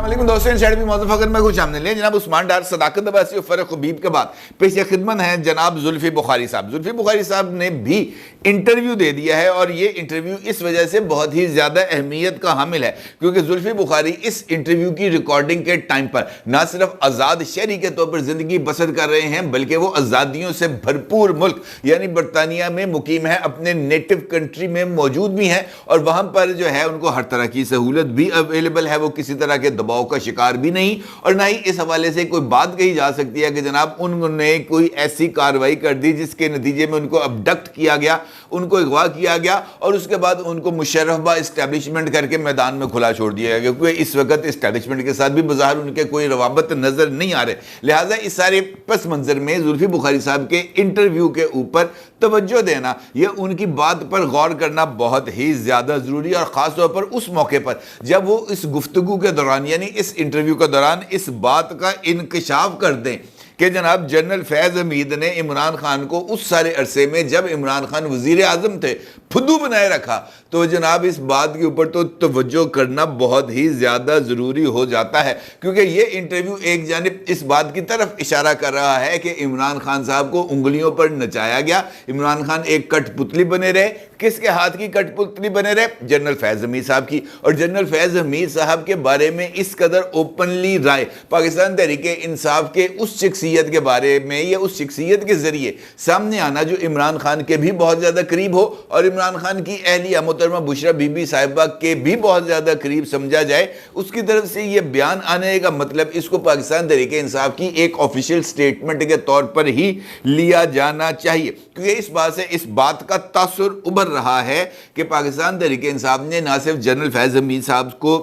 वालेकुम दोस्तों, शायद भी मौजूद अगर मैं कुछ सामने ले जनाब उस्मान डार सदाकत अब्बासी और फर्क खबीब के बाद पेश खिदमत है जनाब जुल्फी बुखारी साहब। जुल्फी बुखारी साहब ने भी इंटरव्यू दे दिया है और ये इंटरव्यू इस वजह से बहुत ही ज़्यादा अहमियत का हामिल है क्योंकि जुल्फी बुखारी इस इंटरव्यू की रिकॉर्डिंग के टाइम पर ना सिर्फ आज़ाद शहरी के तौर पर ज़िंदगी बसर कर रहे हैं बल्कि वो आज़ादियों से भरपूर मुल्क यानी बरतानिया में मुकीम है, अपने नेटिव कंट्री में मौजूद भी हैं और वहाँ पर जो है उनको हर तरह की सहूलत भी अवेलेबल है। वो किसी तरह के दबाव का शिकार भी नहीं और ना ही इस हवाले से कोई बात कही जा सकती है कि जनाब उन्होंने कोई ऐसी कार्रवाई कर दी जिसके नतीजे में उनको अबडक्ट किया गया, उनको अगवा किया गया और उसके बाद उनको मुशर्रफा इस्टेब्लिशमेंट करके मैदान में खुला छोड़ दिया गया क्योंकि इस वक्त इस्टेब्लिशमेंट के साथ भी बाहर उनके कोई रवाबत नजर नहीं आ रहे। लिहाजा इस सारे पस मंजर में जुल्फी बुखारी साहब के इंटरव्यू के ऊपर तवज्जो देना, यह उनकी बात पर गौर करना बहुत ही ज्यादा जरूरी और खास तौर पर उस मौके पर जब वो इस गुफ्तगू के दौरान यानी इस इंटरव्यू के दौरान इस बात का इंकशाफ कर दें कि जनाब जनरल फैज़ हमीद ने इमरान खान को उस सारे अरसे में जब इमरान खान वज़ीर आज़म थे फुद्दू बनाए रखा, तो जनाब इस बात के ऊपर तो तवज्जो करना बहुत ही ज़्यादा ज़रूरी हो जाता है क्योंकि ये इंटरव्यू एक जानिब इस बात की तरफ इशारा कर रहा है कि इमरान खान साहब को उंगलियों पर नचाया गया, इमरान खान एक कठपुतली बने रहे। किसके हाथ की कठपुतली बने रहे? जनरल फैज़ हमीद साहब की। और जनरल फैज़ हमीद साहब के बारे में इस कदर ओपनली राय पाकिस्तान तहरीके इंसाफ के उस शख्सियत के बारे में या उस शख्सियत के जरिए सामने आना जो इमरान खान के भी बहुत ज़्यादा करीब हो और इमरान खान की अहलिया मोहतरमा बुशरा बीबी साहिबा के भी बहुत ज़्यादा करीब समझा जाए, उसकी तरफ से ये बयान आने का मतलब इसको पाकिस्तान तहरीके इंसाफ की एक ऑफिशियल स्टेटमेंट के तौर पर ही लिया जाना चाहिए क्योंकि इस बात से इस बात का तासुर उभर रहा है कि पाकिस्तान तहरीके इंसाफ ने ना सिर्फ जनरल फैज़ हमीद साहब को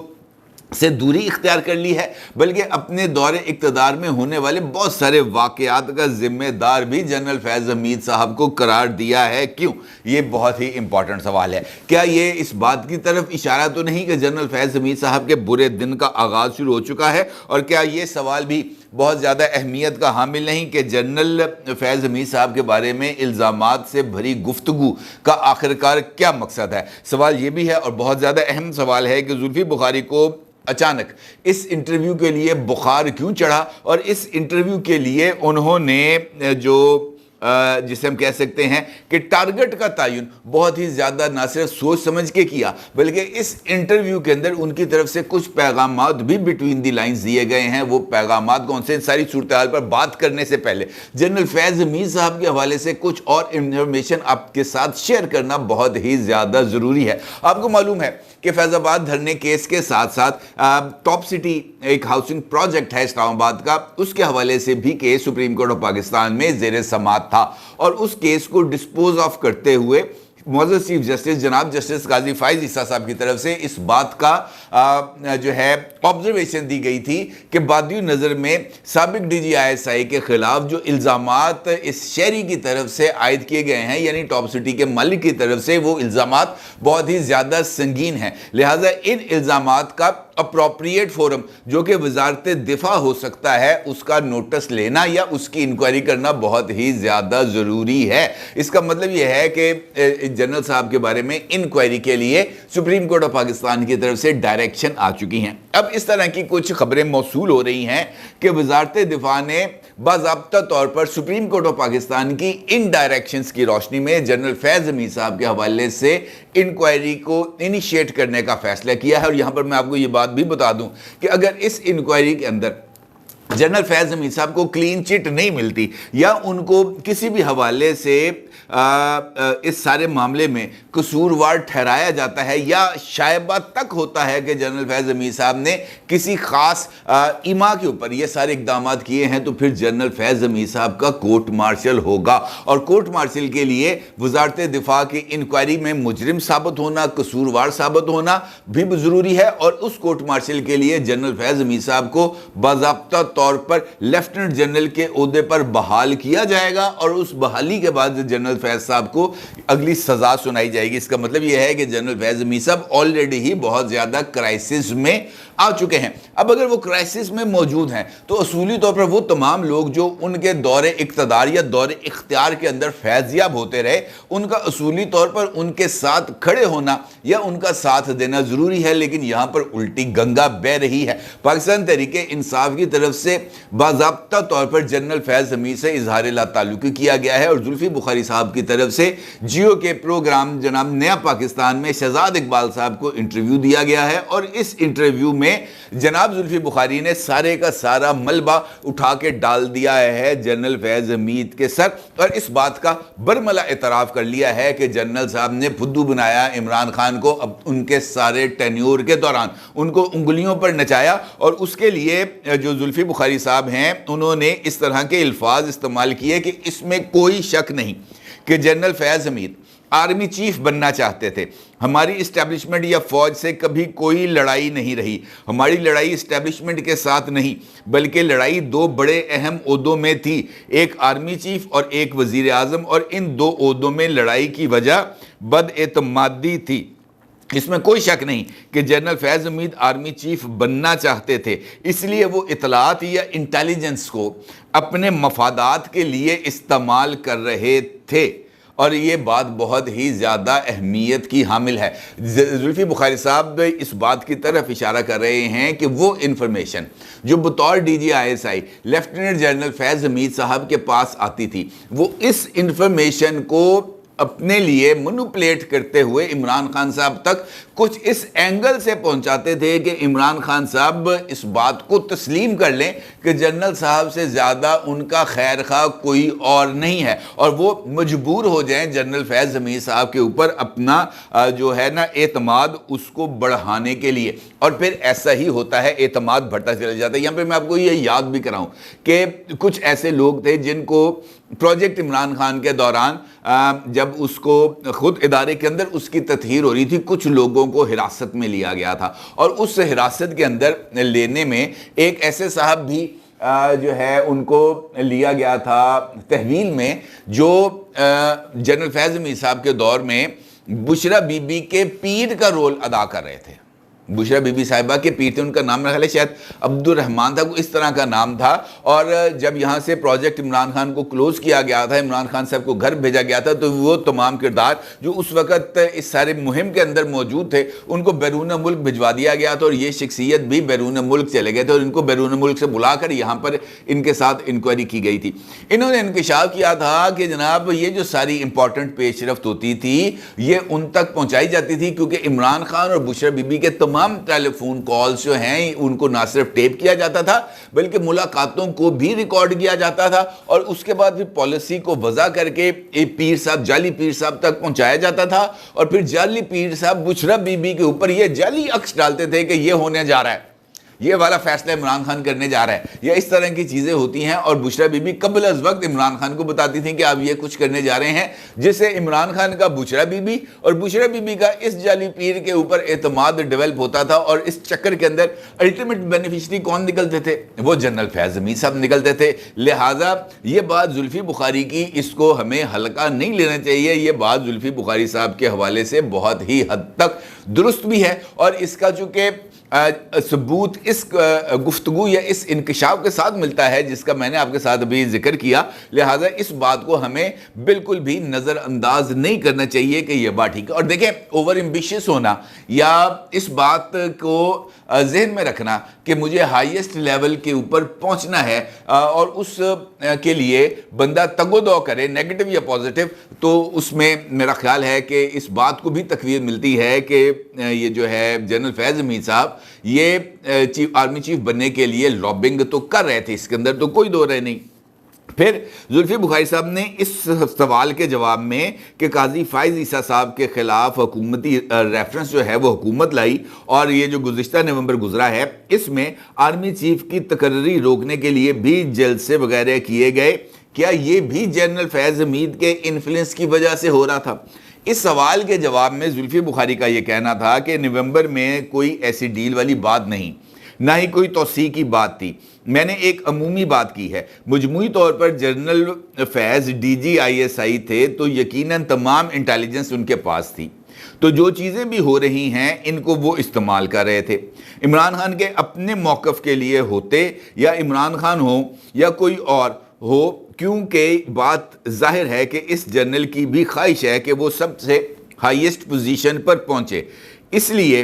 से दूरी इख्तियार कर ली है बल्कि अपने दौरे इक़्तिदार में होने वाले बहुत सारे वाक़यात का ज़िम्मेदार भी जनरल फैज़ हमीद साहब को करार दिया है। क्यों? ये बहुत ही इंपॉर्टेंट सवाल है। क्या ये इस बात की तरफ इशारा तो नहीं कि जनरल फैज़ हमीद साहब के बुरे दिन का आगाज़ शुरू हो चुका है? और क्या ये सवाल भी बहुत ज़्यादा अहमियत का हामिल नहीं कि जनरल फैज़ हमीद साहब के बारे में इल्ज़ामात से भरी गुफ्तगू का आखिरकार क्या मकसद है? सवाल ये भी है और बहुत ज़्यादा अहम सवाल है कि जुल्फी बुखारी को अचानक इस इंटरव्यू के लिए बुखार क्यों चढ़ा और इस इंटरव्यू के लिए उन्होंने जो जिसे हम कह सकते हैं कि टारगेट का तयन बहुत ही ज़्यादा ना सिर्फ सोच समझ के किया बल्कि इस इंटरव्यू के अंदर उनकी तरफ से कुछ पैगामात भी बिटवीन दी लाइंस दिए गए हैं। वो पैगामात कौन से? सारी सूरत हाल पर बात करने से पहले जनरल फैज़ हमीद साहब के हवाले से कुछ और इंफॉर्मेशन आपके साथ शेयर करना बहुत ही ज़्यादा ज़रूरी है। आपको मालूम है कि फैज़ाबाद धरने केस के साथ साथ टॉप सिटी एक हाउसिंग प्रोजेक्ट है इस्लामाबाद का, उसके हवाले से भी case supreme court of Pakistan में ज़ेरे समाअत था और उस केस को डिस्पोज ऑफ करते हुए मौजूद चीफ जस्टिस जनाब जस्टिस काजी फाइज ईसा साहब की तरफ से इस बात का जो है ऑब्जर्वेशन दी गई थी कि बादियो नज़र में साबिक DGI के खिलाफ जो इल्ज़ामात इस शहरी की तरफ से आयद किए गए हैं यानी टॉप सिटी के मालिक की तरफ से वो इल्ज़ामात बहुत ही ज़्यादा संगीन हैं। लिहाजा इन इल्ज़ामात का अप्रोप्रिएट फोरम जो कि वजारत दिफा हो सकता है उसका नोटिस लेना या उसकी इंक्वायरी करना बहुत ही ज़्यादा ज़रूरी है। इसका मतलब यह है कि जनरल साहब के बारे में इंक्वायरी के लिए सुप्रीम कोर्ट ऑफ पाकिस्तान की तरफ से डायरेक्शन आ चुकी हैं। अब इस तरह की कुछ खबरें मौसूल हो रही हैं कि वजारत दिफा ने बाज़ाब्ता तौर पर सुप्रीम कोर्ट ऑफ पाकिस्तान की इन डायरेक्शंस की रोशनी में जनरल फैज़ हमीद साहब के हवाले से इंक्वायरी को इनिशिएट करने का फैसला किया है। और यहाँ पर मैं आपको ये बात भी बता दूं कि अगर इस इंक्वायरी के अंदर जनरल फैज़ हमीद साहब को क्लीन चिट नहीं मिलती या उनको किसी भी हवाले से इस सारे मामले में कसूरवार ठहराया जाता है या शायबा तक होता है कि जनरल फैज़ हमीद साहब ने किसी ख़ास इमा के ऊपर ये सारे इक़दाम किए हैं, तो फिर जनरल फैज़ हमीद साहब का कोर्ट मार्शल होगा और कोर्ट मार्शल के लिए वजारत दिफा की इंक्वायरी में मुजरिम साबित होना, कसूरवार साबित होना भी ज़रूरी है और उस कोर्ट मार्शल के लिए जनरल फैज़ हमीद साहब को बाज़ाब्ता तौर पर लेफ्टिनेंट जनरल के ओहदे पर बहाल किया जाएगा और उस बहाली के बाद जनरल जनरल फैज़ साहब को अगली सज़ा सुनाई जाएगी। इसका मतलब यह है कि जनरल फैज़ हमीद साहब ऑलरेडी ही बहुत ज़्यादा क्राइसिस में आ चुके हैं। अब अगर वो क्राइसिस में मौजूद हैं तो असूली तौर पर वो तमाम लोग जो उनके दौरे इक़्तिदार या दौरे इख्तियार के अंदर फैज़याब होते रहे, उनका असूली तौर पर उनके साथ खड़े होना या उनका साथ देना ज़रूरी है। लेकिन यहाँ पर उल्टी गंगा बह रही है। पाकिस्तान तहरीक इंसाफ की तरफ से बाज़ाब्ता तौर पर जनरल फैज़ हमीद से इजहार लाताल्लुक़ी किया गया है और जुल्फ़ी बुखारी साहब की तरफ से जियो के प्रोग्राम जनाब नया पाकिस्तान में शहजाद इकबाल साहब को इंटरव्यू दिया गया है और इस इंटरव्यू में जनाब जुल्फ़ी बुखारी ने सारे का सारा मलबा उठा के डाल दिया है जनरल फैज़ हमीद के सर और इस बात का बरमला एतराफ़ कर लिया है कि जनरल साहब ने फुद्दू बनाया इमरान खान को। अब उनके सारे टेन्योर के दौरान उनको उंगलियों पर नचाया और उसके लिए जो जुल्फ़ी बुखारी साहब हैं उन्होंने इस तरह के अल्फाज इस्तेमाल किए कि इसमें कोई शक नहीं कि जनरल फैज़ हमीद आर्मी चीफ बनना चाहते थे। हमारी इस्टेब्लिशमेंट या फ़ौज से कभी कोई लड़ाई नहीं रही। हमारी लड़ाई इस्टेब्लिशमेंट के साथ नहीं बल्कि लड़ाई दो बड़े अहम ओहदों में थी, एक आर्मी चीफ और एक वज़ीर आज़म, और इन दो ओहदों में लड़ाई की वजह बदएतमादी थी। इसमें कोई शक नहीं कि जनरल फैज़ हमीद आर्मी चीफ बनना चाहते थे, इसलिए वो इतलात या इंटेलिजेंस को अपने मफादात के लिए इस्तेमाल कर रहे थे और ये बात बहुत ही ज़्यादा अहमियत की हामिल है। जुल्फ़ी बुखारी साहब इस बात की तरफ इशारा कर रहे हैं कि वो इन्फॉर्मेशन जो बतौर DGISI लेफ्टिनेंट जनरल फैज़ हमीद साहब के पास आती थी, वो इस इन्फॉर्मेशन को अपने लिए मैनिपुलेट करते हुए इमरान खान साहब तक कुछ इस एंगल से पहुंचाते थे कि इमरान खान साहब इस बात को तस्लीम कर लें कि जनरल साहब से ज़्यादा उनका खैर खा कोई और नहीं है और वो मजबूर हो जाएं जनरल फैज़ हमीद साहब के ऊपर अपना जो है ना एतमाद उसको बढ़ाने के लिए। और फिर ऐसा ही होता है, एतमाद बढ़ता चला जाता है। यहाँ पे मैं आपको ये याद भी कराऊं कि कुछ ऐसे लोग थे जिनको प्रोजेक्ट इमरान खान के दौरान जब उसको खुद इदारे के अंदर उसकी तत्हीर हो रही थी, कुछ लोगों को हिरासत में लिया गया था और उस हिरासत के अंदर लेने में एक ऐसे साहब भी जो है उनको लिया गया था तहवील में जो जनरल फैज़ हमीद साहब के दौर में बुशरा बीबी के पीर का रोल अदा कर रहे थे। बुशरा बीबी साहिबा के पीर थे, उनका नाम मेरा ख्याल है शायद अब्दुर्रहमान था, इस तरह का नाम था। और जब यहाँ से प्रोजेक्ट इमरान खान को क्लोज़ किया गया था, इमरान खान साहब को घर भेजा गया था, तो वो तमाम किरदार जो उस वक़्त इस सारे मुहिम के अंदर मौजूद थे उनको बैरून मुल्क भिजवा दिया गया था और ये शख्सियत भी बैरून मुल्क चले गए थे और इनको बैरून मुल्क से बुलाकर यहाँ पर इनके साथ इंक्वायरी की गई थी। इन्होंने इंकशाफ किया था कि जनाब ये जो सारी इंपॉर्टेंट पेशरफ्त होती थी ये उन तक पहुँचाई जाती थी क्योंकि इमरान खान और बुशरा बीबी के तमाम टेलीफोन कॉल्स जो हैं उनको ना सिर्फ टेप किया जाता था बल्कि मुलाकातों को भी रिकॉर्ड किया जाता था और उसके बाद फिर पॉलिसी को वज़ा करके पीर साहब, जाली पीर साहब तक पहुंचाया जाता था और फिर जाली पीर साहब बुशरा बीबी के ऊपर ये जाली अक्स डालते थे कि ये होने जा रहा है, ये वाला फैसला इमरान खान करने जा रहा है, या इस तरह की चीज़ें होती हैं। और बुशरा बीबी कबल अज़ वक्त इमरान खान को बताती थी कि आप ये कुछ करने जा रहे हैं, जिससे इमरान खान का बुशरा बीबी और बुशरा बीबी का इस जाली पीर के ऊपर एतमाद डेवलप होता था। और इस चक्कर के अंदर अल्टीमेट बेनिफिशरी कौन निकलते थे? वो जनरल फैज़ हमीद साहब निकलते थे। लिहाजा ये बात जुल्फ़ी बुखारी की, इसको हमें हल्का नहीं लेना चाहिए। ये बात जुल्फ़ी बुखारी साहब के हवाले से बहुत ही हद तक दुरुस्त भी है और इसका चूँकि सबूत इस गुफ्तगू या इस इंकशाफ के साथ मिलता है जिसका मैंने आपके साथ अभी जिक्र किया। लिहाजा इस बात को हमें बिल्कुल भी नज़रअंदाज नहीं करना चाहिए कि यह बात ठीक है। और देखें, ओवर एम्बिशियस होना या इस बात को जहन में रखना कि मुझे हाईएस्ट लेवल के ऊपर पहुंचना है और उस के लिए बंदा तगोदो करे, नेगेटिव या पॉजिटिव, तो उसमें मेरा ख्याल है कि इस बात को भी तकवीर मिलती है कि ये जो है जनरल फैज़ हमीद साहब ये आर्मी चीफ बनने के लिए लॉबिंग तो कर रहे थे, इसके अंदर तो कोई दो राय नहीं। फिर जुल्फ़ी बुखारी साहब ने इस सवाल के जवाब में कि काजी फ़ाइज़ ईसा साहब के ख़िलाफ़ हुकूमती रेफरेंस जो है वो हुकूमत लाई और ये जो गुज़िश्ता नवंबर गुजरा है इसमें आर्मी चीफ की तकर्री रोकने के लिए भी जलसे वगैरह किए गए। क्या ये भी जनरल फैज़ हमीद के इन्फ्लुएंस की वजह से हो रहा था? इस सवाल के जवाब में जुल्फ़ी बुखारी का ये कहना था कि नवंबर में कोई ऐसी डील वाली बात नहीं, نہ ہی کوئی توسیع کی بات تھی. میں نے ایک عمومی بات کی ہے. مجموعی طور پر general Faiz D G I S I تھے تو یقیناً تمام انٹیلیجنس ان کے پاس تھی, تو جو چیزیں بھی ہو رہی ہیں ان کو وہ استعمال کر رہے تھے. عمران خان کے اپنے موقف کے لیے ہوتے یا عمران خان ہو یا کوئی اور ہو, کیونکہ بات ظاہر ہے کہ اس جنرل کی بھی خواہش ہے کہ وہ سب سے ہائیسٹ پوزیشن پر پہنچے. اس لیے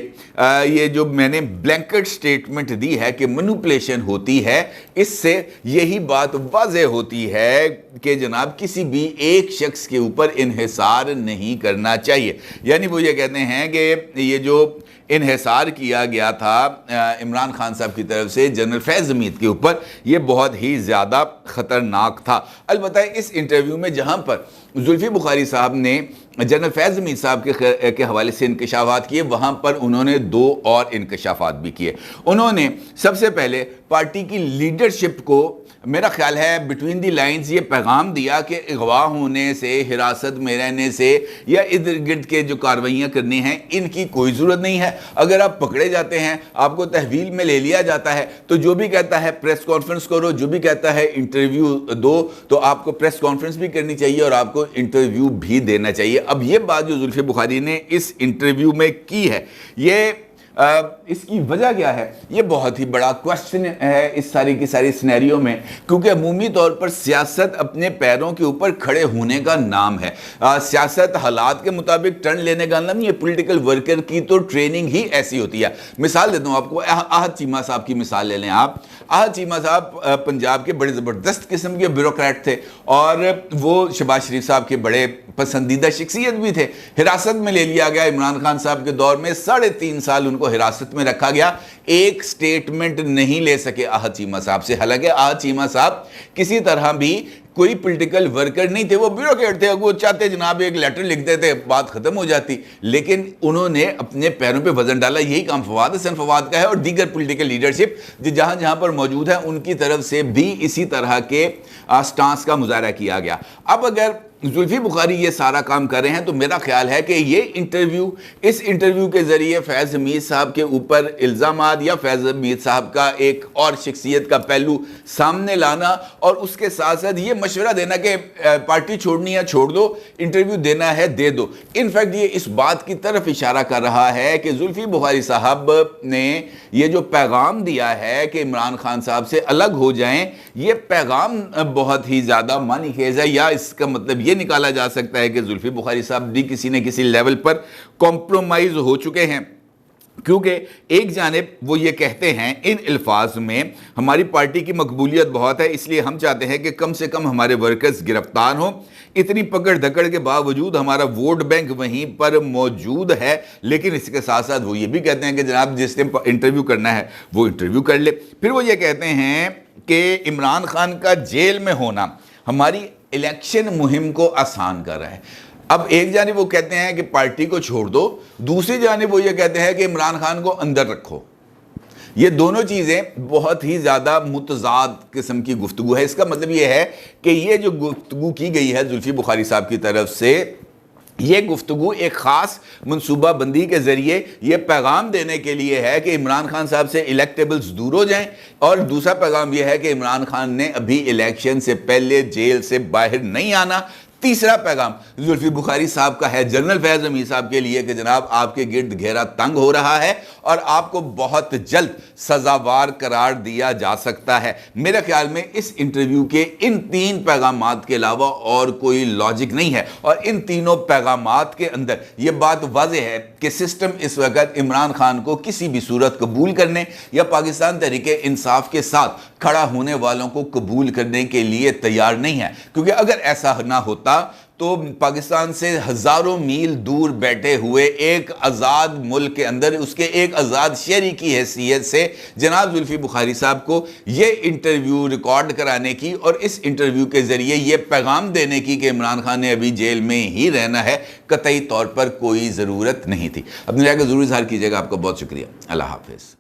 یہ جو میں نے بلینکٹ سٹیٹمنٹ دی ہے کہ مینوپولیشن ہوتی ہے, اس سے یہی بات واضح ہوتی ہے کہ جناب کسی بھی ایک شخص کے اوپر انحصار نہیں کرنا چاہیے. یعنی وہ یہ کہتے ہیں کہ یہ جو انحصار کیا گیا تھا عمران خان صاحب کی طرف سے جنرل فیض حمید کے اوپر, یہ بہت ہی زیادہ خطرناک تھا. البتہ اس انٹرویو میں جہاں پر زلفی بخاری صاحب نے جنرل فیض حمید صاحب کے حوالے سے انکشافات کیے, وہاں پر انہوں نے دو اور انکشافات بھی کیے. انہوں نے سب سے پہلے پارٹی کی لیڈرشپ کو, میرا خیال ہے بٹوین دی لائنز, یہ پیغام دیا کہ اغوا ہونے سے, حراست میں رہنے سے یا ادھر گرد کے جو کاروائیاں کرنی ہیں ان کی کوئی ضرورت نہیں ہے. اگر آپ پکڑے جاتے ہیں, آپ کو تحویل میں لے لیا جاتا ہے, تو جو بھی کہتا ہے پریس کانفرنس کرو, جو بھی کہتا ہے انٹرویو دو, تو آپ کو پریس کانفرنس بھی کرنی چاہیے اور آپ کو انٹرویو بھی دینا چاہیے. اب یہ بات جو زلفی بخاری نے اس انٹرویو میں کی ہے, یہ اس کی وجہ کیا ہے, یہ بہت ہی بڑا کوشچن ہے اس ساری کی ساری سینیریو میں, کیونکہ عمومی طور پر سیاست اپنے پیروں کے اوپر کھڑے ہونے کا نام ہے. سیاست حالات کے مطابق ٹرن لینے کا نام, یہ پولیٹیکل ورکر کی تو ٹریننگ ہی ایسی ہوتی ہے. مثال دیتا ہوں آپ کو, احد چیمہ صاحب کی مثال لے لیں آپ. احد چیمہ صاحب پنجاب کے بڑے زبردست قسم کے بیوروکریٹ تھے اور وہ شہباز شریف صاحب کے بڑے پسندیدہ شخصیت بھی تھے. حراست میں لے لیا گیا عمران خان صاحب کے دور میں, 3.5 سال ان کو حراست میں رکھا گیا, ایک سٹیٹمنٹ نہیں لے سکے احد چیمہ صاحب سے. حالانکہ احد چیمہ صاحب کسی طرح بھی کوئی پولیٹیکل ورکر نہیں تھے, وہ بیوروکریٹ تھے. وہ چاہتے جناب ایک لیٹر لکھ دیتے, بات ختم ہو جاتی. لیکن انہوں نے اپنے پیروں پہ وزن ڈالا. یہی کام فواد حسین فواد کا ہے اور دیگر پولیٹیکل لیڈرشپ جہاں جہاں پر موجود ہے ان کی طرف سے بھی اسی طرح کے سٹانس کا مظاہرہ کیا گیا. اب اگر زلفی بخاری یہ سارا کام کر رہے ہیں تو میرا خیال ہے کہ یہ انٹرویو, اس انٹرویو کے ذریعے فیض حمید صاحب کے اوپر الزامات یا فیض حمید صاحب کا ایک اور شخصیت کا پہلو سامنے لانا اور اس کے ساتھ ساتھ یہ مشورہ دینا کہ پارٹی چھوڑنی ہے چھوڑ دو, انٹرویو دینا ہے دے دو. انفیکٹ یہ اس بات کی طرف اشارہ کر رہا ہے کہ زلفی بخاری صاحب نے یہ جو پیغام دیا ہے کہ عمران خان صاحب سے الگ ہو جائیں, یہ پیغام بہت ہی زیادہ معنی خیز ہے. یا اس کا مطلب یہ نکالا جا سکتا ہے کہ زلفی بخاری صاحب بھی کسی نہ کسی لیول پر کمپرومائز ہو چکے ہیں, کیونکہ ایک جانب وہ یہ کہتے ہیں ان الفاظ میں ہماری پارٹی کی مقبولیت بہت ہے, اس لیے ہم چاہتے ہیں کہ کم سے کم ہمارے ورکرز گرفتار ہوں. اتنی پکڑ دھکڑ کے باوجود ہمارا ووٹ بینک وہیں پر موجود ہے. لیکن اس کے ساتھ ساتھ وہ یہ بھی کہتے ہیں کہ جناب جس نے انٹرویو کرنا ہے وہ انٹرویو کر لے. پھر وہ یہ کہتے ہیں کہ عمران خان کا جیل میں ہونا ہماری الیکشن مہم کو آسان کر رہا ہے. اب ایک جانب وہ کہتے ہیں کہ پارٹی کو چھوڑ دو, دوسری جانب وہ یہ کہتے ہیں کہ عمران خان کو اندر رکھو. یہ دونوں چیزیں بہت ہی زیادہ متضاد قسم کی گفتگو ہے. اس کا مطلب یہ ہے کہ یہ جو گفتگو کی گئی ہے زلفی بخاری صاحب کی طرف سے, یہ گفتگو ایک خاص منصوبہ بندی کے ذریعے یہ پیغام دینے کے لیے ہے کہ عمران خان صاحب سے الیکٹیبلز دور ہو جائیں, اور دوسرا پیغام یہ ہے کہ عمران خان نے ابھی الیکشن سے پہلے جیل سے باہر نہیں آنا. تیسرا پیغام زلفی بخاری صاحب کا ہے جنرل فیض حمید صاحب کے لیے کہ جناب آپ کے گرد گھیرا تنگ ہو رہا ہے اور آپ کو بہت جلد سزاوار قرار دیا جا سکتا ہے. میرے خیال میں اس انٹرویو کے ان 3 پیغامات کے علاوہ اور کوئی لاجک نہیں ہے, اور ان تینوں پیغامات کے اندر یہ بات واضح ہے کہ سسٹم اس وقت عمران خان کو کسی بھی صورت قبول کرنے یا پاکستان تحریک انصاف کے ساتھ کھڑا ہونے والوں کو قبول کرنے کے لیے تیار نہیں ہے. کیونکہ اگر ایسا نہ ہوتا تو پاکستان سے ہزاروں میل دور بیٹھے ہوئے ایک آزاد ملک کے اندر اس کے ایک آزاد شہری کی حیثیت سے جناب زلفی بخاری صاحب کو یہ انٹرویو ریکارڈ کرانے کی اور اس انٹرویو کے ذریعے یہ پیغام دینے کی کہ عمران خان نے ابھی جیل میں ہی رہنا ہے, قطعی طور پر کوئی ضرورت نہیں تھی. اپنی رائے کا ضرور اظہار کیجیے گا. آپ کا بہت شکریہ. اللہ حافظ.